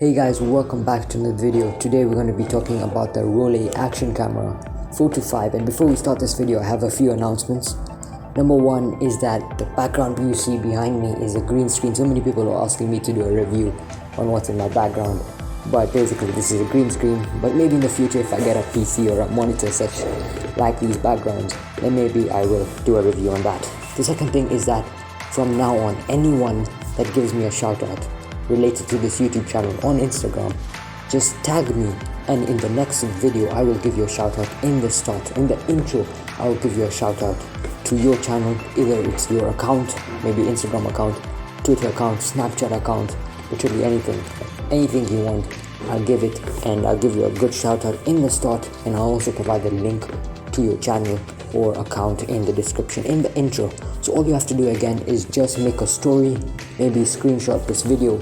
Hey guys, welcome back to another video. Today we're going to be talking about the Rollei Actioncam 425, and before we start this video I have a few announcements. Number one is that the background you see behind me is a green screen. So many people are asking me to do a review on what's in my background, but basically this is a green screen. But maybe in the future, if I get a PC or a monitor such like these backgrounds, then maybe I will do a review on that. The second thing is that from now on, anyone that gives me a shout out related to this YouTube channel on Instagram, just tag me, and in the next video I will give you a shout out. In the start, in the intro, I will give you a shout out to your channel. Either it's your account, maybe Instagram account, Twitter account, Snapchat account, literally anything you want, I'll give it, and I'll give you a good shout out in the start, and I'll also provide the link to your channel or account in the description, in the intro. So all you have to do again is just make a story, maybe screenshot this video,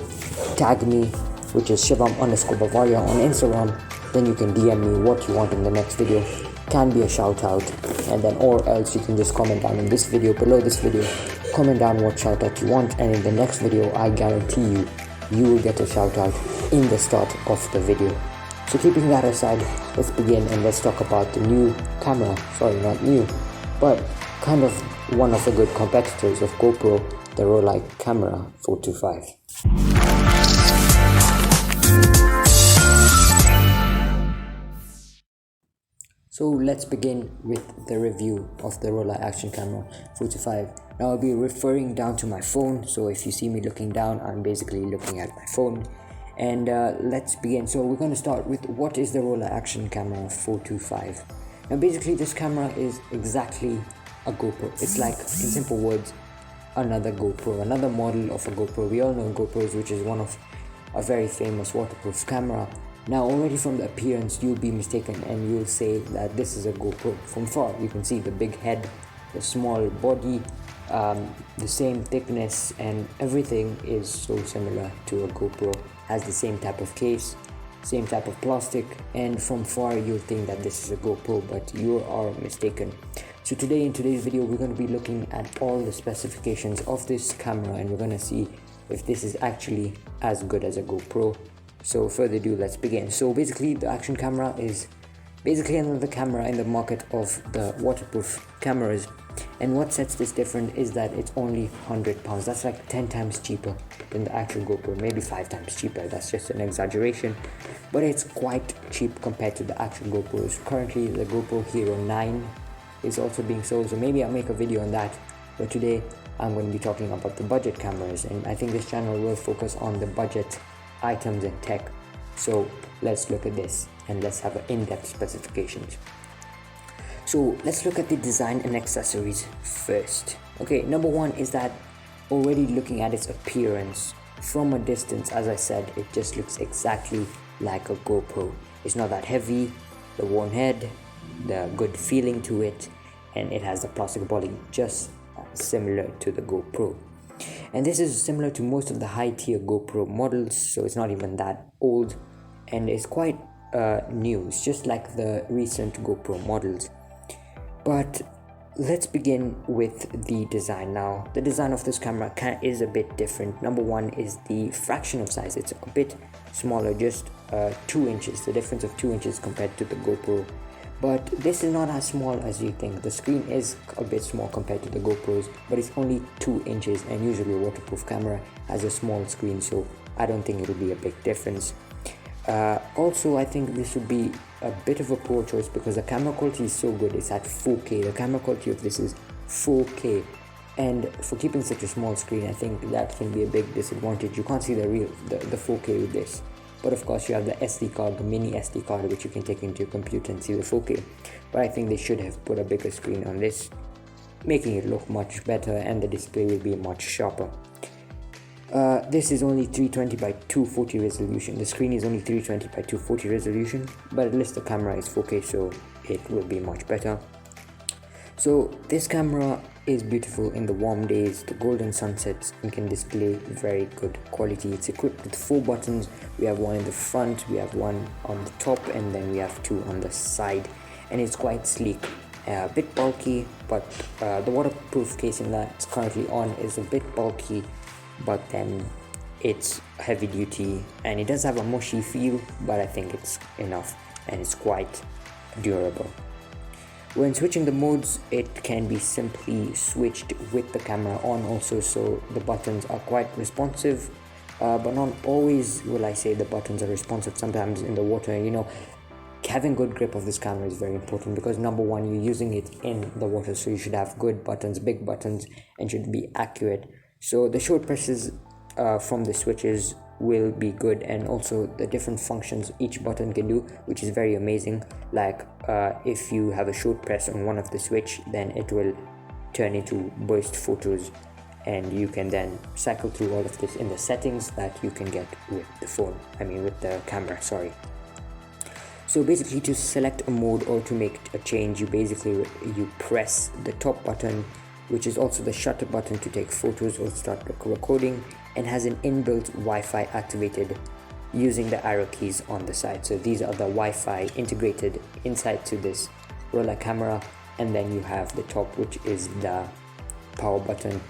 tag me, which is Shivam_Bavaria on Instagram. Then you can DM me what you want in the next video, can be a shout out, and then or else you can just comment down in this video, below this video, comment down what shout out you want, and in the next video I guarantee you will get a shout out in the start of the video. So keeping that aside, let's begin and let's talk about the new camera. Sorry, not new, but kind of one of the good competitors of GoPro, the Rollei Camera 425. So let's begin with the review of the Rollei Actioncam 425. Now I'll be referring down to my phone, so if you see me looking down, I'm basically looking at my phone. And let's begin. So we're going to start with what is the Rollei Actioncam 425. Now basically this camera is exactly a GoPro. It's like, in simple words, another GoPro, another model of a GoPro. We all know GoPros, which is one of a very famous waterproof camera. Now already from the appearance you'll be mistaken and you'll say that this is a GoPro. From far you can see the big head, the small body, the same thickness, and everything is so similar to a GoPro. Has the same type of case, same type of plastic, and from far you'll think that this is a GoPro, but you are mistaken. So today, in today's video, we're going to be looking at all the specifications of this camera, and we're going to see if this is actually as good as a GoPro. So further ado, let's begin. So basically the action camera is basically another camera in the market of the waterproof cameras, and what sets this different is that it's only £100. That's like 10 times cheaper than the actual GoPro, maybe 5 times cheaper. That's just an exaggeration, but it's quite cheap compared to the actual GoPros. Currently the GoPro Hero 9 is also being sold, so maybe I'll make a video on that, but today I'm going to be talking about the budget cameras, and I think this channel will focus on the budget items and tech. So let's look at this and let's have an in-depth specifications. So let's look at the design and accessories first. Okay, number one is that already looking at its appearance from a distance, as I said, it just looks exactly like a GoPro. It's not that heavy, the worn head, the good feeling to it, and it has the plastic body just similar to the GoPro. And this is similar to most of the high tier GoPro models, so it's not even that old, and it's quite new. It's just like the recent GoPro models. But let's begin with the design now. The design of this camera is a bit different. Number one is the fraction of size. It's a bit smaller, just 2 inches, the difference of 2 inches compared to the GoPro. But this is not as small as you think. The screen is a bit small compared to the GoPros, but it's only 2 inches, and usually a waterproof camera has a small screen, so I don't think it'll be a big difference. Also, I think this would be a bit of a poor choice because the camera quality is so good. It's at 4K. The camera quality of this is 4K, and for keeping such a small screen, I think that can be a big disadvantage. You can't see the 4K with this. But of course you have the SD card, the mini SD card, which you can take into your computer and see the 4K. But I think they should have put a bigger screen on this, making it look much better, and the display will be much sharper. This is only 320 by 240 resolution. The screen is only 320 by 240 resolution, but at least the camera is 4K, so it will be much better. So this camera is beautiful in the warm days, the golden sunsets, and can display very good quality. It's equipped with 4 buttons. We have one in the front, we have one on the top, and then we have 2 on the side, and it's quite sleek. A bit bulky, but the waterproof casing that's currently on is a bit bulky, but then it's heavy duty, and it does have a mushy feel, but I think it's enough and it's quite durable. When switching the modes, it can be simply switched with the camera on also, so the buttons are quite responsive, but not always will I say the buttons are responsive. Sometimes in the water, having good grip of this camera is very important, because number one, you're using it in the water, so you should have good buttons, big buttons, and should be accurate. So the short presses from the switches will be good, and also the different functions each button can do, which is very amazing. Like if you have a short press on one of the switch, then it will turn into burst photos, and you can then cycle through all of this in the settings that you can get with the camera, sorry. So basically, to select a mode or to make a change, you press the top button, which is also the shutter button to take photos or start recording, and has an inbuilt Wi-Fi activated using the arrow keys on the side. So these are the Wi-Fi integrated inside to this Rollei camera, and then you have the top, which is the power button,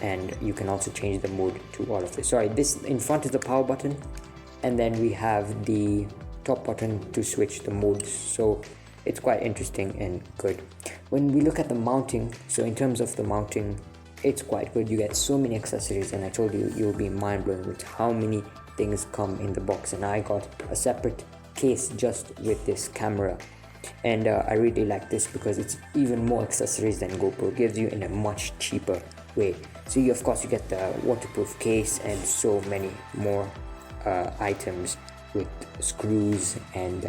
and you can also change the mode to all of this. Sorry, this in front is the power button, and then we have the top button to switch the modes. So it's quite interesting and good. When we look at the mounting, so in terms of the mounting, it's quite good. You get so many accessories, and I told you, you'll be mind blown with how many things come in the box. And I got a separate case just with this camera, and I really like this because it's even more accessories than GoPro gives you in a much cheaper way. So you, of course, you get the waterproof case and so many more items with screws and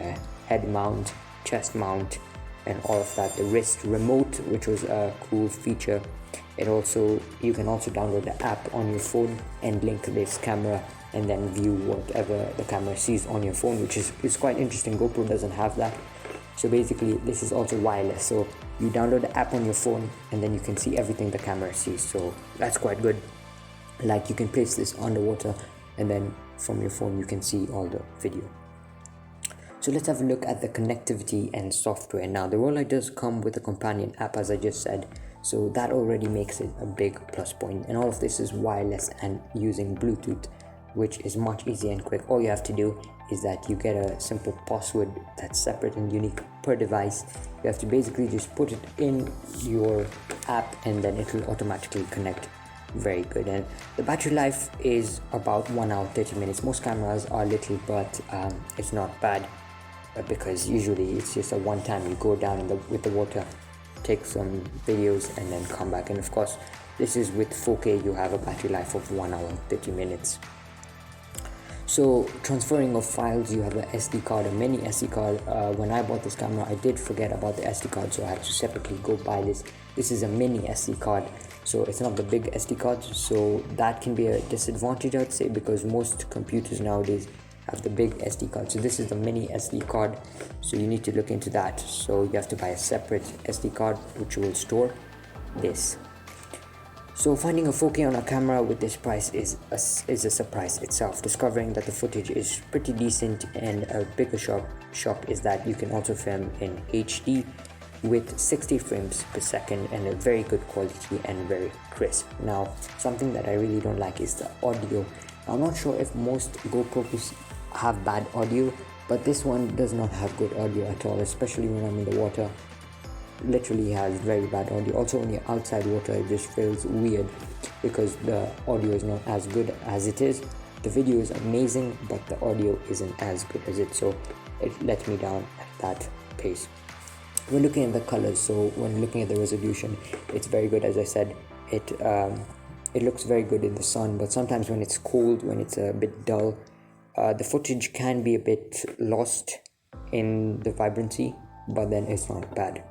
head mount, chest mount, and all of that. The wrist remote, which was a cool feature. You can also download the app on your phone and link this camera and then view whatever the camera sees on your phone, which is quite interesting. GoPro doesn't have that. So basically, this is also wireless, so you download the app on your phone and then you can see everything the camera sees. So that's quite good. Like, you can place this underwater and then from your phone you can see all the video. So let's have a look at the connectivity and software. Now, the Rollei does come with a companion app, as I just said, so that already makes it a big plus point. And all of this is wireless and using Bluetooth, which is much easier and quick. All you have to do is that you get a simple password that's separate and unique per device. You have to basically just put it in your app and then it will automatically connect. Very good. And the battery life is about 1 hour 30 minutes. Most cameras are little, but it's not bad, because usually it's just a one time. You go down with the water, take some videos, and then come back. And of course, this is with 4K. You have a battery life of 1 hour 30 minutes. So transferring of files, you have a SD card, a mini SD card. When I bought this camera, I did forget about the SD card, so I had to separately go buy this. This is a mini SD card, so it's not the big SD card, so that can be a disadvantage, I'd say, because most computers nowadays have the big SD card. So this is the mini SD card, so you need to look into that. So you have to buy a separate SD card which will store this. So finding a 4K on a camera with this price is a surprise itself. Discovering that the footage is pretty decent, and a bigger shock is that you can also film in HD with 60 frames per second and a very good quality and very crisp. Now, something that I really don't like is the audio. I'm not sure if most GoPros have bad audio, but this one does not have good audio at all, especially when I'm in the water. Literally has very bad audio. Also, when you're outside water, it just feels weird because the audio is not as good as it is. The video is amazing, but the audio isn't as good as it, so it let me down at that pace. We're looking at the colors, so when looking at the resolution, it's very good. As I said, it looks very good in the sun, but sometimes when it's cold, when it's a bit dull, the footage can be a bit lost in the vibrancy, but then it's not bad.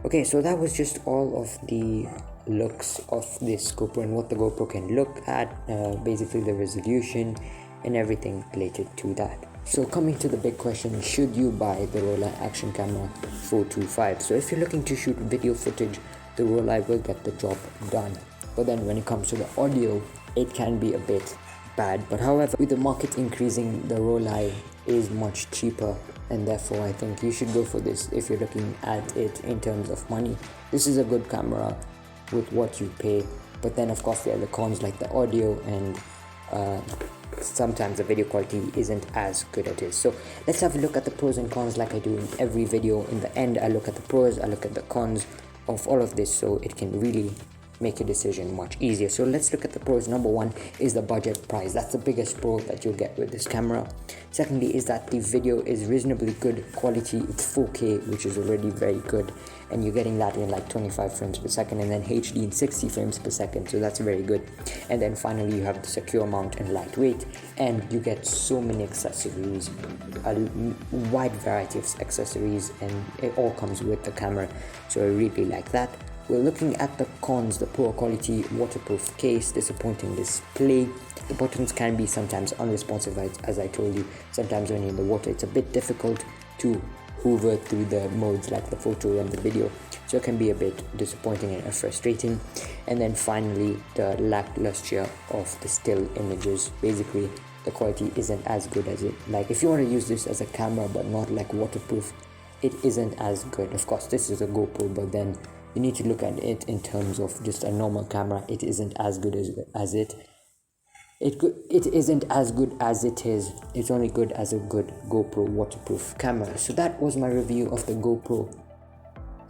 Okay, so that was just all of the looks of this GoPro and what the GoPro can look at, basically the resolution and everything related to that. So coming to the big question, should you buy the Rollei Actioncam 425? So if you're looking to shoot video footage, the Rollei will get the job done. But then when it comes to the audio, it can be a bit bad. But however, with the market increasing, the Rollei is much cheaper, and therefore I think you should go for this if you're looking at it in terms of money. This is a good camera with what you pay, but then of course there are the cons like the audio and sometimes the video quality isn't as good as it is. So let's have a look at the pros and cons like I do in every video. In the end, I look at the pros, I look at the cons of all of this, so it can really make your decision much easier. So let's look at the pros. Number one is the budget price. That's the biggest pro that you'll get with this camera. Secondly is that the video is reasonably good quality. It's 4K, which is already very good, and you're getting that in like 25 frames per second, and then HD in 60 frames per second, so that's very good. And then finally you have the secure mount and lightweight, and you get so many accessories, a wide variety of accessories, and it all comes with the camera, so I really like that. We're looking at the cons. The poor quality waterproof case, disappointing display. The buttons can be sometimes unresponsive, as I told you. Sometimes when you're in the water, it's a bit difficult to hover through the modes like the photo and the video, so it can be a bit disappointing and frustrating. And then finally, the lackluster of the still images. Basically, the quality isn't as good as it. Like if you want to use this as a camera but not like waterproof, it isn't as good. Of course, this is a GoPro, but then you need to look at it in terms of just a normal camera. It isn't as good as it isn't as good as it is. It's only good as a good GoPro waterproof camera. So that was my review of the GoPro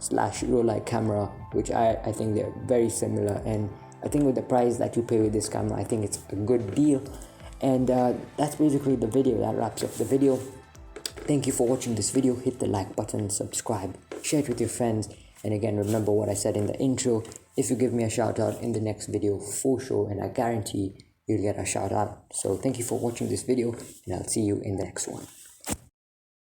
/ Rollei camera, which I think they're very similar, and I think with the price that you pay with this camera, I think it's a good deal. And that's basically the video. That wraps up the video. Thank you for watching this video. Hit the like button, subscribe, share it with your friends, and again, remember what I said in the intro. If you give me a shout out in the next video, for sure, and I guarantee you'll get a shout out. So thank you for watching this video, and I'll see you in the next one.